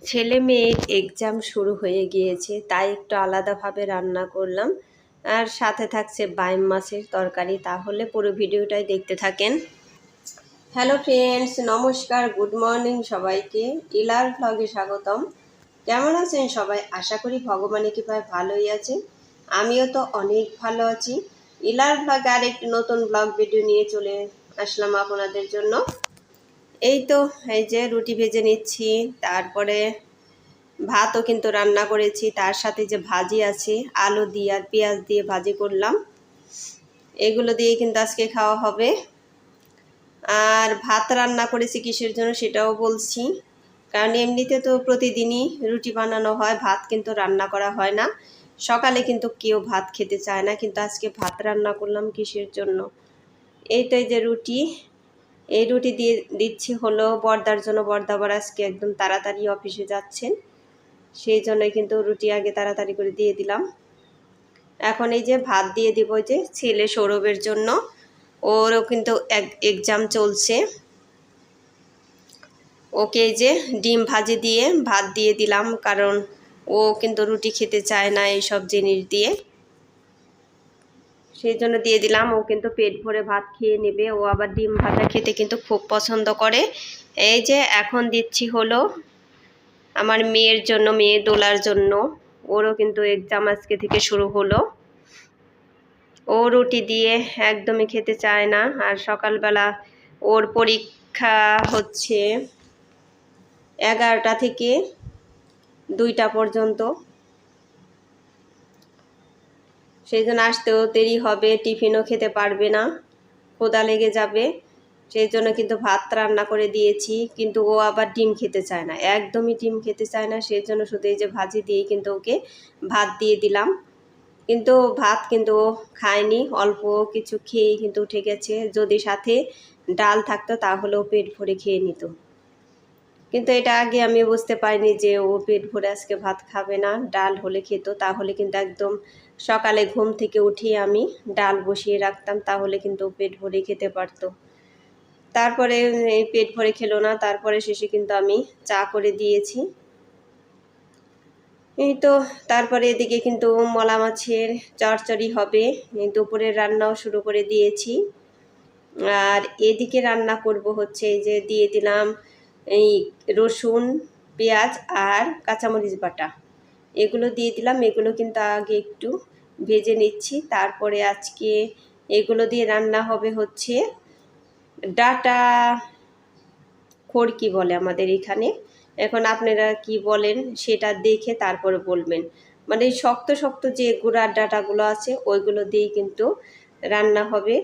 ছেলে মেয়ের এক্সাম শুরু হয়ে গিয়েছে, তাই একটু আলাদাভাবে রান্না করলাম। আর সাথে থাকছে বাইম মাছের তরকারি। তাহলে পুরো ভিডিওটাই দেখতে থাকেন। হ্যালো ফ্রেন্ডস, নমস্কার, গুড মর্নিং সবাইকে। ইলার ভ্লগে স্বাগতম। কেমন আছেন সবাই? আশা করি ভগবানের কৃপায় ভালোই আছেন। আমিও তো অনেক ভালো আছি। ইলার ভ্লগে আর একটি নতুন ব্লগ ভিডিও নিয়ে চলে আসলাম আপনাদের জন্য। এই তো, এই যে রুটি ভেজে নিচ্ছি, তারপরে ভাতও কিন্তু রান্না করেছি, তার সাথে যে ভাজি আছে আলু দিয়ে আর পেঁয়াজ দিয়ে ভাজি করলাম, এগুলো দিয়ে কিন্তু আজকে খাওয়া হবে। আর ভাত রান্না করেছি কিসের জন্য সেটাও বলছি, কারণ এমনিতে তো প্রতিদিনই রুটি বানানো হয়, ভাত কিন্তু রান্না করা হয় না। সকালে কিন্তু কেউ ভাত খেতে চায় না, কিন্তু আজকে ভাত রান্না করলাম কিসের জন্য। এই তো, এই যে রুটি, এই রুটি দিয়ে দিচ্ছি হলো বর্দার জন্য। বর্দা আবার আজকে একদম তাড়াতাড়ি অফিসে যাচ্ছেন, সেই জন্যই কিন্তু রুটি আগে তাড়াতাড়ি করে দিয়ে দিলাম। এখন এই যে ভাত দিয়ে দিব যে ছেলে সৌরভের জন্য, ওরও কিন্তু এক্সাম চলছে। ওকে এই যে ডিম ভাজি দিয়ে ভাত দিয়ে দিলাম, কারণ ও কিন্তু রুটি খেতে চায় না এইসব জিনিস দিয়ে, সেই জন্য দিয়ে দিলাম। ও কিন্তু পেট ভরে ভাত খেয়ে নেবে, ও আবার ডিম ভাজা খেতে কিন্তু খুব পছন্দ করে। এই যে এখন দিচ্ছি হলো আমার মেয়ের জন্য, মেয়ে দোলার জন্য। ওরও কিন্তু এক্সাম আজকে থেকে শুরু হলো। ও রুটি দিয়ে একদমই খেতে চায় না। আর সকালবেলা ওর পরীক্ষা হচ্ছে 11টা থেকে 2টা পর্যন্ত, সেই জন্য আসতেও দেরি হবে, টিফিনও খেতে পারবে না, ক্ষুধা লেগে যাবে। সেই জন্য কিন্তু ভাত রান্না করে দিয়েছি, কিন্তু ও আবার ডিম খেতে চায় না, একদমই ডিম খেতে চায় না। সেই জন্য শুধু এই যে ভাজি দিয়ে কিন্তু ওকে ভাত দিয়ে দিলাম। কিন্তু ভাত কিন্তু ও খায়নি, অল্প কিছু খেয়েই কিন্তু উঠে গেছে। যদি সাথে ডাল থাকতো তাহলেও পেট ভরে খেয়ে নিত, কিন্তু এটা আগে আমি বুঝতে পারিনি যে ও পেট ভরে আজকে ভাত খাবে না, ডাল হলে খেত। তাহলে কিন্তু একদম সকালে ঘুম থেকে উঠিয়ে আমি ডাল বসিয়ে রাখতাম, তাহলে কিন্তু ও পেট ভরে খেতে পারতো। তারপরে এই পেট ভরে খেলো না, তারপরে শেষে কিন্তু আমি চা করে দিয়েছি। এই তো, তারপরে এদিকে কিন্তু মলা মাছের চচ্চড়ি হবে, দুপুরের রান্নাও শুরু করে দিয়েছি। আর এদিকে রান্না করব হচ্ছে এই যে দিয়ে দিলাম এই রসুন, পেঁয়াজ আর কাঁচামরিচ বাটা, এগুলো দিয়ে দিলাম। এগুলো কিন্তু আগে একটু ভেজে নিচ্ছি, তারপরে আজকে এগুলো দিয়ে রান্না হবে হচ্ছে ডাটা খড়কি বলে আমাদের এখানে। এখন আপনারা কি বলেন সেটা দেখে তারপরে বলবেন। মানে শক্ত শক্ত যে গুঁড়ার ডাটাগুলো আছে ওইগুলো দিয়েই কিন্তু রান্না হবে।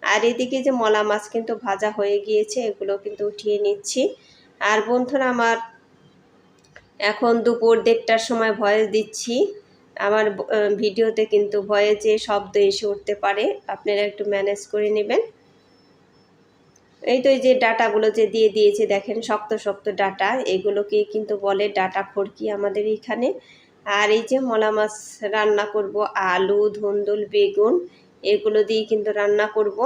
আর এদিকে যে মলা মাছ কিন্তু ভাজা হয়ে গিয়েছে, এগুলো কিন্তু উঠিয়ে নিচ্ছি। আর বন্ধুরা আমার এখন দুপুর 1:30টার সময় ভয়েস দিচ্ছি। আমার ভিডিওতে কিন্তু ভয়েসে শব্দ এসে উঠতে পারে, আপনারা একটু ম্যানেজ করে নেবেন। এই তো, এই যে ডাটাগুলো যে দিয়ে দিয়েছে দেখেন, শক্ত শক্ত ডাটা, এগুলোকে কিন্তু বলে ডাটা খড়কি আমাদের এখানে। আর এই যে মলা মাছ রান্না করব, আলু, ধুন্দুল, বেগুন, এগুলো দিয়ে কিন্তু রান্না করব।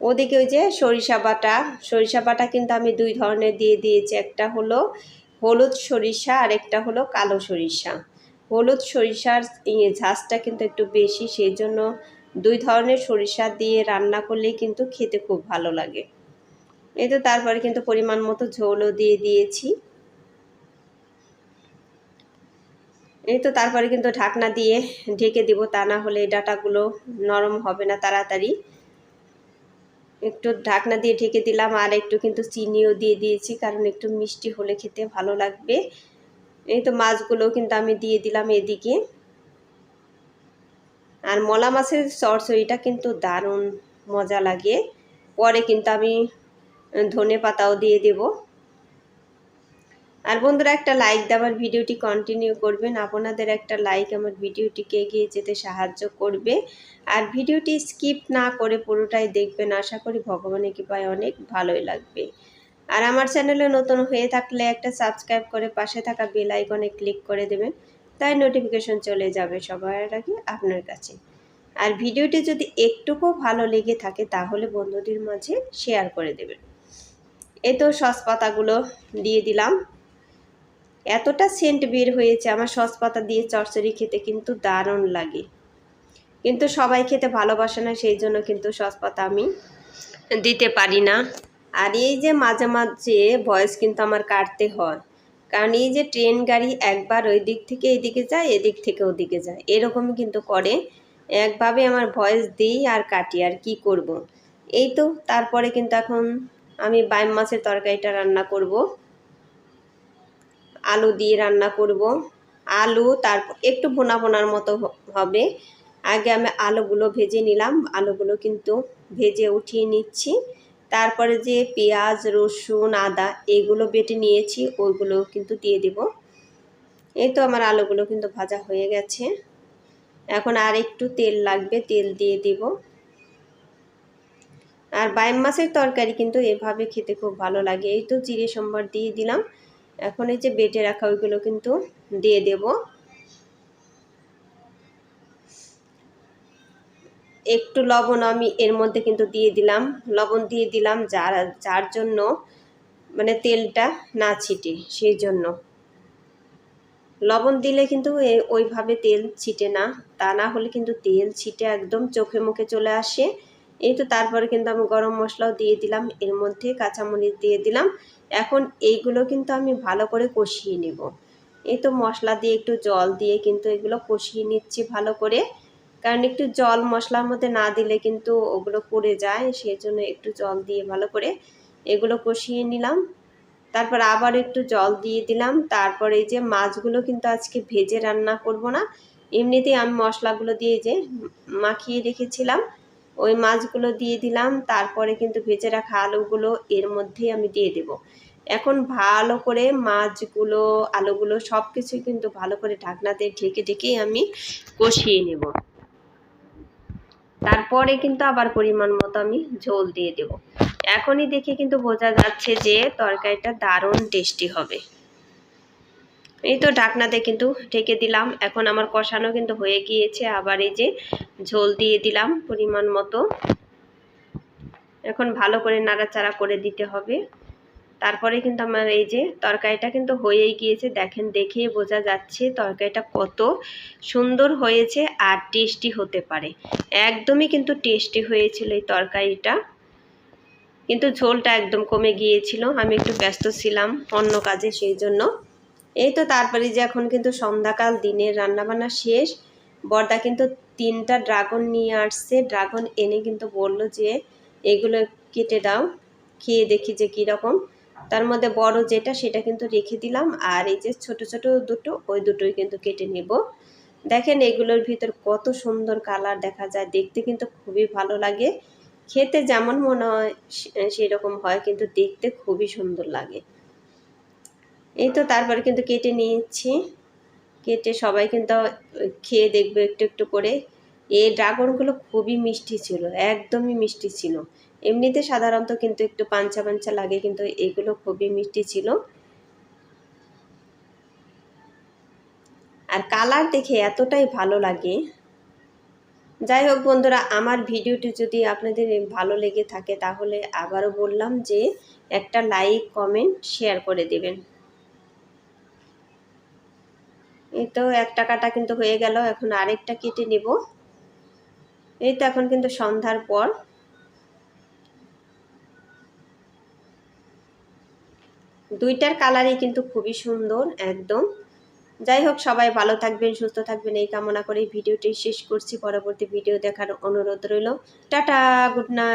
ওদিকে ওই যে সরিষা বাটা কিন্তু আমি 2 ধরনের দিয়ে দিয়েছি, একটা হলো হলুদ সরিষা আর একটা হলো কালো সরিষা। হলুদ সরিষার ঝাঁজটা কিন্তু একটু বেশি, সেই জন্য 2 ধরনের সরিষা দিয়ে রান্না করলেই কিন্তু খেতে খুব ভালো লাগে। এই তো, তারপরে কিন্তু পরিমাণ মতো ঝোলও দিয়ে দিয়েছি। এই তো, তারপরে কিন্তু ঢাকনা দিয়ে ঢেকে দিব, তা না হলে এই ডাটাগুলো নরম হবে না তাড়াতাড়ি। একটু ঢাকনা দিয়ে ঢেকে দিলাম, আর একটু কিন্তু চিনিও দিয়ে দিয়েছি, কারণ একটু মিষ্টি হলে খেতে ভালো লাগবে। এই তো, মাছগুলো কিন্তু আমি দিয়ে দিলাম এদিকে। আর মলা মাছের চচ্চড়িটা কিন্তু দারুণ মজা লাগে। পরে কিন্তু আমি ধনে পাতাও দিয়ে দেব। আর বন্ধুরা একটা লাইক দেওয়ার ভিডিওটি কন্টিনিউ করবেন, আপনাদের একটা লাইক আমার ভিডিওটিকে এগিয়ে যেতে সাহায্য করবে। আর ভিডিওটি স্কিপ না করে পুরোটাই দেখবেন, আশা করি ভগবানের কৃপায় অনেক ভালোই লাগবে। আর আমার চ্যানেলে নতুন হয়ে থাকলে একটা সাবস্ক্রাইব করে পাশে থাকা বেল আইকনে ক্লিক করে দেবেন, তাই নোটিফিকেশন চলে যাবে সবার আগে আপনার কাছে। আর ভিডিওটি যদি একটুকু ভালো লেগে থাকে তাহলে বন্ধুদের মাঝে শেয়ার করে দেবেন। এই তো সসপাতাগুলো দিয়ে দিলাম। এতটা সেন্ট বের হয়েছে, আমার সসপাতা দিয়ে চচ্চড়ি খেতে কিন্তু দারুণ লাগে, কিন্তু সবাই খেতে ভালোবাসে না, সেই জন্য কিন্তু সসপাতা আমি দিতে পারি না। আর এই যে মাঝে মাঝে ভয়েস কিন্তু আমার কাটতে হয়, কারণ এই যে ট্রেন গাড়ি একবার ওই দিক থেকে এদিকে যায়, এদিক থেকে ওদিকে যায়, এরকমই কিন্তু করে। একভাবে আমার ভয়েস দিই আর কাটি, আর কি করব। এই তো তারপরে কিন্তু এখন আমি বাইম মাছের তরকারিটা রান্না করব, আলু দিয়ে রান্না করব। আলু তারপর একটু ভোনা ভোনার মতো হবে। আগে আমি আলুগুলো ভেজে নিলাম, আলুগুলো কিন্তু ভেজে উঠিয়ে নিচ্ছি। তারপরে যে পেঁয়াজ রসুন আদা এগুলো বেটে নিয়েছি ওইগুলো কিন্তু দিয়ে দেব। এই তো আমার আলুগুলো কিন্তু ভাজা হয়ে গেছে, এখন আর একটু তেল লাগবে, তেল দিয়ে দিব। আর বাইম মাছের তরকারি কিন্তু এভাবে খেতে খুব ভালো লাগে। এই তো জিরে সম্বার দিয়ে দিলাম, এখন এই যে বেটে রাখা ওইগুলো কিন্তু দিয়ে দেব। একটু লবণ আমি এর মধ্যে কিন্তু দিয়ে দিলাম, লবণ দিয়ে দিলাম যার জন্য মানে তেলটা না ছিটে, সেই জন্য লবণ দিলে কিন্তু ওইভাবে তেল ছিটে না, তা না হলে কিন্তু তেল ছিটে একদম চোখে মুখে চলে আসে। এই তো তারপরে কিন্তু আমি গরম মশলাও দিয়ে দিলাম, এর মধ্যে কাঁচামরিচ দিয়ে দিলাম। এখন এইগুলো কিন্তু আমি ভালো করে কষিয়ে নেব। এই তো মশলা দিয়ে একটু জল দিয়ে কিন্তু এগুলো কষিয়ে নিচ্ছি ভালো করে, কারণ একটু জল মশলার মধ্যে না দিলে কিন্তু ওগুলো পুড়ে যায়, সেই জন্য একটু জল দিয়ে ভালো করে এগুলো কষিয়ে নিলাম। তারপর আবার একটু জল দিয়ে দিলাম। তারপরে এই যে মাছগুলো কিন্তু আজকে ভেজে রান্না করব না, এমনিতেই আমি মশলাগুলো দিয়ে যে মাখিয়ে রেখেছিলাম ওই মাছগুলো দিয়ে দিলাম। তারপরে কিন্তু ভেজে রাখা আলুগুলো এর মধ্যেই আমি দিয়ে দেব। এখন ভালো করে মাছগুলো আলুগুলো সব কিছুই কিন্তু ভালো করে ঢাকনাতে ঢেকে ঢেকেই আমি কষিয়ে নেব। তারপরে কিন্তু আবার পরিমাণ মতো আমি ঝোল দিয়ে দেব। এখনই দেখে কিন্তু বোঝা যাচ্ছে যে তরকারিটা দারুণ টেস্টি হবে। এই তো ঢাকনাতে কিন্তু ঢেকে দিলাম, এখন আমার কষানো কিন্তু হয়ে গিয়েছে। আবার এই যে ঝোল দিয়ে দিলাম পরিমাণ মতো, এখন ভালো করে নাড়াচাড়া করে দিতে হবে। তারপরে কিন্তু আমার এই যে তরকারিটা কিন্তু হয়েই গিয়েছে, দেখেন দেখেই বোঝা যাচ্ছে তরকারিটা কত সুন্দর হয়েছে আর টেস্টি হতে পারে। একদমই কিন্তু টেস্টি হয়েছিল এই তরকারিটা, কিন্তু ঝোলটা একদম কমে গিয়েছিল, আমি একটু ব্যস্ত ছিলাম অন্য কাজে, সেই জন্য। এই তো তারপরে যে এখন কিন্তু সন্ধ্যাকাল, দিনের রান্নাবান্না শেষ। বড়দা কিন্তু 3টা ড্রাগন নিয়ে আসছে, ড্রাগন এনে কিন্তু বলল যে এগুলো কেটে দাও, খেয়ে দেখি যে কীরকম। তার মধ্যে বড় যেটা সেটা কিন্তু রেখে দিলাম, আর এই যে ছোট ছোট দুটো ওই দুটোই কিন্তু কেটে নেব। দেখেন এগুলোর ভিতর কত সুন্দর কালার দেখা যায়, দেখতে কিন্তু খুবই ভালো লাগে। খেতে যেমন মনে হয় সেরকম হয়, কিন্তু দেখতে খুবই সুন্দর লাগে। এই তো তারপরে কিন্তু কেটে নিয়েছি, কেটে সবাই কিন্তু খেয়ে দেখবে একটু একটু করে। এই ড্রাগনগুলো খুবই মিষ্টি ছিল, একদমই মিষ্টি ছিল। এমনিতে সাধারণত কিন্তু একটু পাঞ্চা পাঞ্চা লাগে, কিন্তু এগুলো খুবই মিষ্টি ছিল। আর কালার দেখে এতটাই ভালো লাগে। যাই হোক বন্ধুরা, আমার ভিডিওটি যদি আপনাদের ভালো লেগে থাকে তাহলে আবারও বললাম যে একটা লাইক কমেন্ট শেয়ার করে দেবেন। এই তো একটা কাটা কিন্তু হয়ে গেল, এখন আরেকটা কেটে নেব। এই তো এখন কিন্তু সন্ধ্যার পর। দুইটার কালারই কিন্তু খুবই সুন্দর একদম। যাই হোক, সবাই ভালো থাকবেন, সুস্থ থাকবেন এই কামনা করে ভিডিওটি শেষ করছি। পরবর্তী ভিডিও দেখার অনুরোধ রইল। Tata, good night.